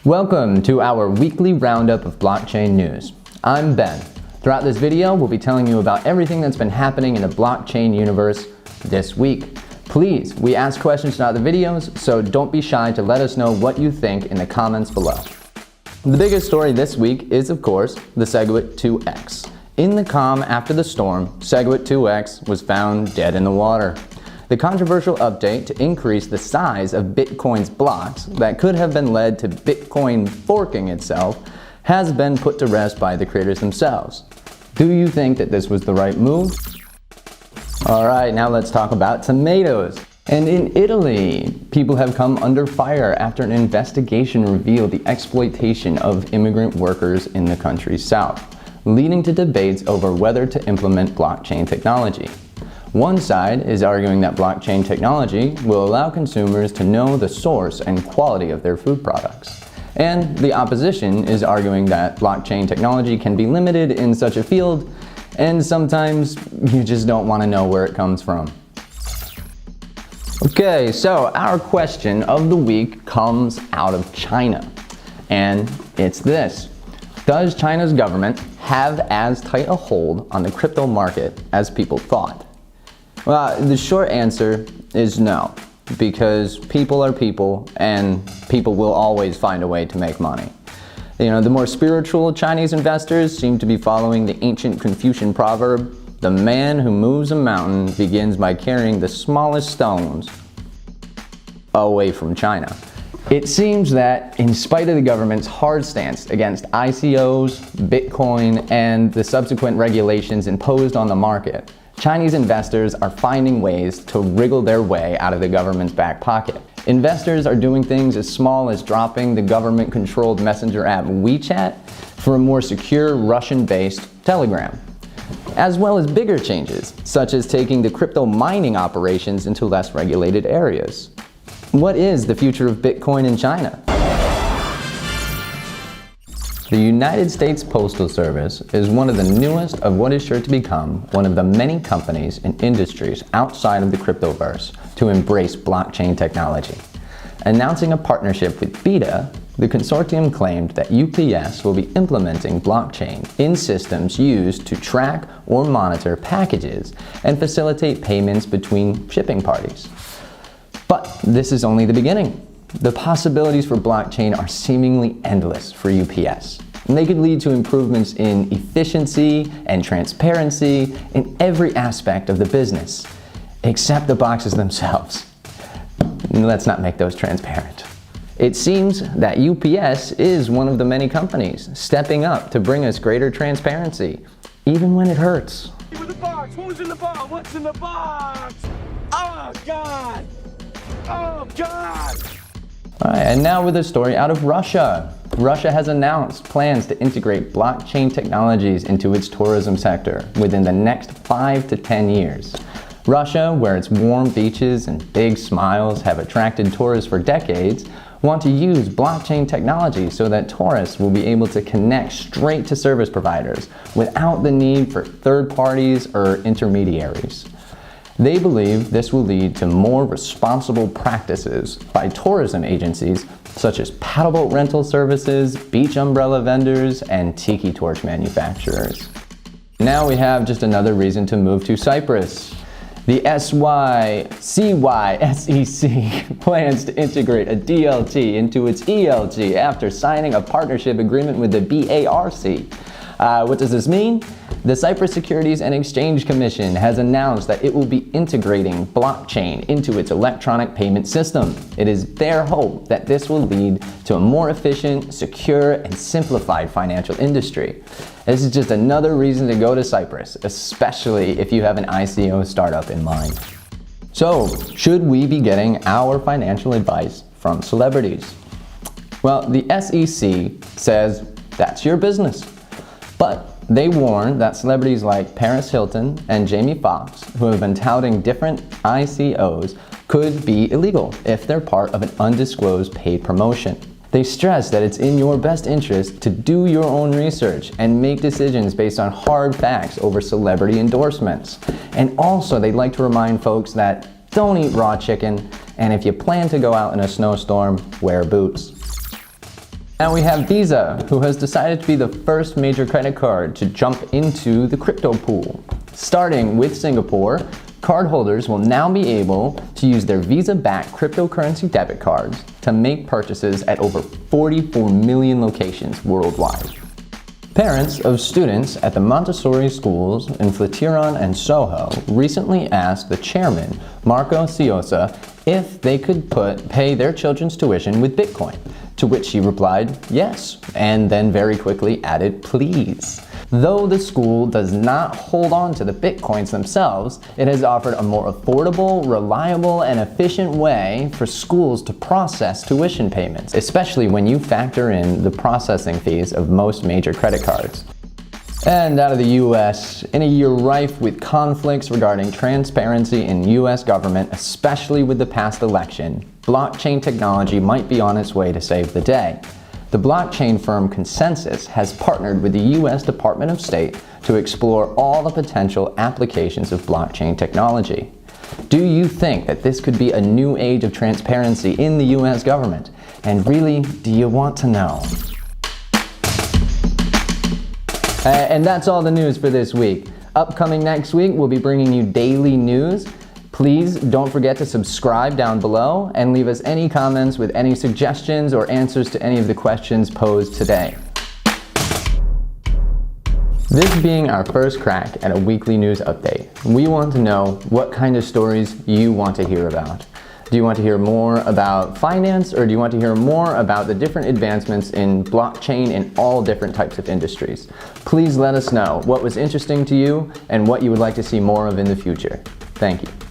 Welcome to our weekly roundup of blockchain news. I'm Ben. Throughout this video, we'll be telling you about everything that's been happening in the blockchain universe this week. Please, we ask questions throughout the videos, so don't be shy to let us know what you think in the comments below. The biggest story this week is, of course, the SegWit 2X. In the calm after the storm, SegWit 2X was found dead in the water. The controversial update to increase the size of Bitcoin's blocks that could have been led to Bitcoin forking itself has been put to rest by the creators themselves. Do you think that this was the right move? Alright, now let's talk about tomatoes. And in Italy, people have come under fire after an investigation revealed the exploitation of immigrant workers in the country's south, leading to debates over whether to implement blockchain technology. One side is arguing that blockchain technology will allow consumers to know the source and quality of their food products. And the opposition is arguing that blockchain technology can be limited in such a field, and sometimes you just don't want to know where it comes from. Okay, so our question of the week comes out of China, and it's this. Does China's government have as tight a hold on the crypto market as people thought? Well, the short answer is no, because people are people and people will always find a way to make money. You know, the more spiritual Chinese investors seem to be following the ancient Confucian proverb, the man who moves a mountain begins by carrying the smallest stones away from China. It seems that in spite of the government's hard stance against ICOs, Bitcoin, and the subsequent regulations imposed on the market, Chinese investors are finding ways to wriggle their way out of the government's back pocket. Investors are doing things as small as dropping the government-controlled messenger app WeChat for a more secure Russian-based Telegram, as well as bigger changes, such as taking the crypto mining operations into less regulated areas. What is the future of Bitcoin in China? The United States Postal Service is one of the newest of what is sure to become one of the many companies and industries outside of the cryptoverse to embrace blockchain technology. Announcing a partnership with Beta, the consortium claimed that UPS will be implementing blockchain in systems used to track or monitor packages and facilitate payments between shipping parties. But this is only the beginning. The possibilities for blockchain are seemingly endless for UPS, and they could lead to improvements in efficiency and transparency in every aspect of the business, except the boxes themselves. Let's not make those transparent. It seems that UPS is one of the many companies stepping up to bring us greater transparency, even when it hurts. With the box, who's in the box? What's in the box? Oh God! Oh God! Alright, and now with a story out of Russia. Russia has announced plans to integrate blockchain technologies into its tourism sector within the next 5 to 10 years. Russia, where its warm beaches and big smiles have attracted tourists for decades, want to use blockchain technology so that tourists will be able to connect straight to service providers without the need for third parties or intermediaries. They believe this will lead to more responsible practices by tourism agencies such as paddleboat rental services, beach umbrella vendors, and tiki torch manufacturers. Now we have just another reason to move to Cyprus. The SEC plans to integrate a DLT into its ELT after signing a partnership agreement with the BARC. What does this mean? The Cyprus Securities and Exchange Commission has announced that it will be integrating blockchain into its electronic payment system. It is their hope that this will lead to a more efficient, secure, and simplified financial industry. This is just another reason to go to Cyprus, especially if you have an ICO startup in mind. So, should we be getting our financial advice from celebrities? Well, the SEC says that's your business. But they warn that celebrities like Paris Hilton and Jamie Foxx, who have been touting different ICOs, could be illegal if they're part of an undisclosed paid promotion. They stress that it's in your best interest to do your own research and make decisions based on hard facts over celebrity endorsements. And also, they'd like to remind folks that don't eat raw chicken, and if you plan to go out in a snowstorm, wear boots. Now we have Visa, who has decided to be the first major credit card to jump into the crypto pool. Starting with Singapore, cardholders will now be able to use their Visa-backed cryptocurrency debit cards to make purchases at over 44 million locations worldwide. Parents of students at the Montessori schools in Flatiron and Soho recently asked the chairman, Marco Ciosa, if they could pay their children's tuition with Bitcoin, to which he replied, yes, and then very quickly added, please. Though the school does not hold on to the Bitcoins themselves, it has offered a more affordable, reliable, and efficient way for schools to process tuition payments, especially when you factor in the processing fees of most major credit cards. And out of the US, in a year rife with conflicts regarding transparency in US government, especially with the past election, blockchain technology might be on its way to save the day. The blockchain firm Consensus has partnered with the US Department of State to explore all the potential applications of blockchain technology. Do you think that this could be a new age of transparency in the US government? And really, do you want to know? And that's all the news for this week. Upcoming next week, we'll be bringing you daily news. Please don't forget to subscribe down below and leave us any comments with any suggestions or answers to any of the questions posed today. This being our first crack at a weekly news update, we want to know what kind of stories you want to hear about. Do you want to hear more about finance, or do you want to hear more about the different advancements in blockchain in all different types of industries? Please let us know what was interesting to you and what you would like to see more of in the future. Thank you.